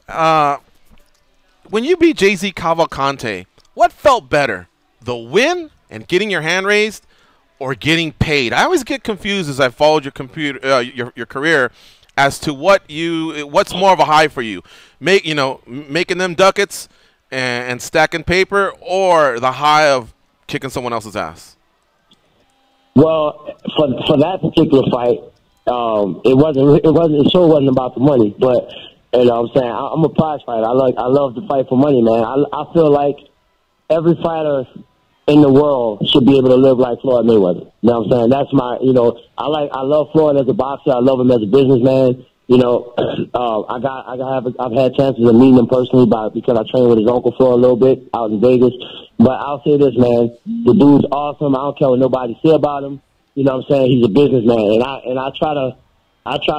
When you beat Jay-Z Cavalcante, what felt better, the win and getting your hand raised, or getting paid? I always get confused as I followed your career as to what's more of a high for you, making them ducats and stacking paper, or the high of kicking someone else's ass. Well, for that particular fight, it sure wasn't about the money, but you know what I'm saying, I'm a prize fighter. I love to fight for money, man. I feel like every fighter in the world should be able to live like Floyd Mayweather. You know what I'm saying? That's my, I love Floyd as a boxer. I love him as a businessman. I've had chances of meeting him personally because I trained with his uncle for a little bit out in Vegas. But I'll say this, man, the dude's awesome. I don't care what nobody say about him. You know what I'm saying? He's a businessman, and I try to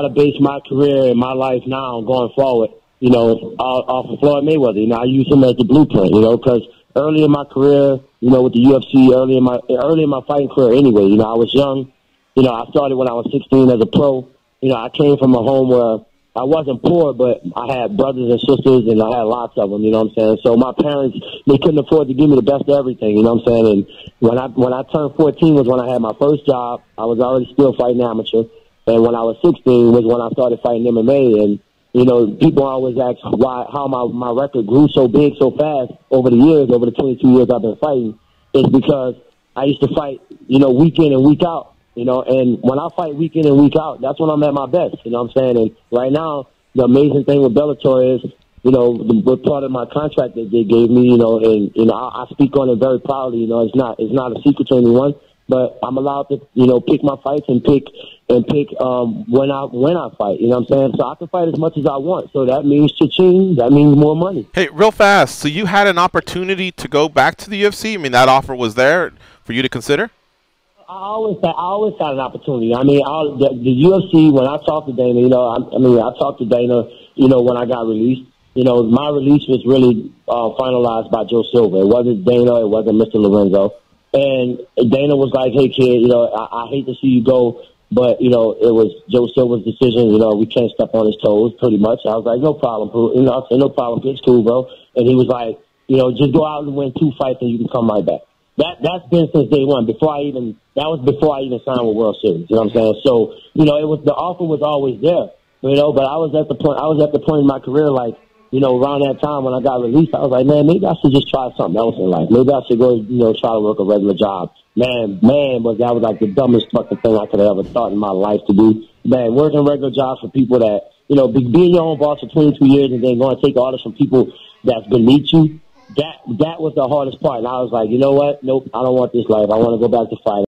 base my career and my life now going forward, off of Floyd Mayweather. I use him as the blueprint, because early in my career, with the UFC, early in my fighting career anyway, I was young. I started when I was 16 as a pro. I came from a home where I wasn't poor, but I had brothers and sisters, and I had lots of them, you know what I'm saying? So my parents, they couldn't afford to give me the best of everything, you know what I'm saying? And when I turned 14 was when I had my first job. I was already still fighting amateur. And when I was 16 was when I started fighting MMA. And, people always ask how my record grew so big so fast over the years, over the 22 years I've been fighting, is because I used to fight, week in and week out. And when I fight week in and week out, that's when I'm at my best, you know what I'm saying? And right now, the amazing thing with Bellator is, what part of my contract that they gave me, and I speak on it very proudly, it's not a secret to anyone, but I'm allowed to, pick my fights and pick when I fight, you know what I'm saying? So I can fight as much as I want. So that means cha-ching, that means more money. Hey, real fast, so you had an opportunity to go back to the UFC? I mean, that offer was there for you to consider? I always had an opportunity. I mean, the UFC, when I talked to Dana, I talked to Dana, when I got released. My release was really finalized by Joe Silva. It wasn't Dana. It wasn't Mr. Lorenzo. And Dana was like, hey, kid, I hate to see you go, but, it was Joe Silva's decision. We can't step on his toes, pretty much. I was like, no problem. I said, no problem. It's cool, bro. And he was like, just go out and win 2 fights and you can come right back. That's been since day one. That was before I even signed with World Series. You know what I'm saying? So, the offer was always there. But I was at the point in my career, like, around that time when I got released, I was like, man, maybe I should just try something else in life. Maybe I should go, try to work a regular job. Man, that was like the dumbest fucking thing I could have ever thought in my life to do. Man, working regular jobs for people that, being your own boss for 22 years and then going to take orders from people that's beneath you. That was the hardest part. And I was like, you know what? Nope, I don't want this life. I want to go back to fighting.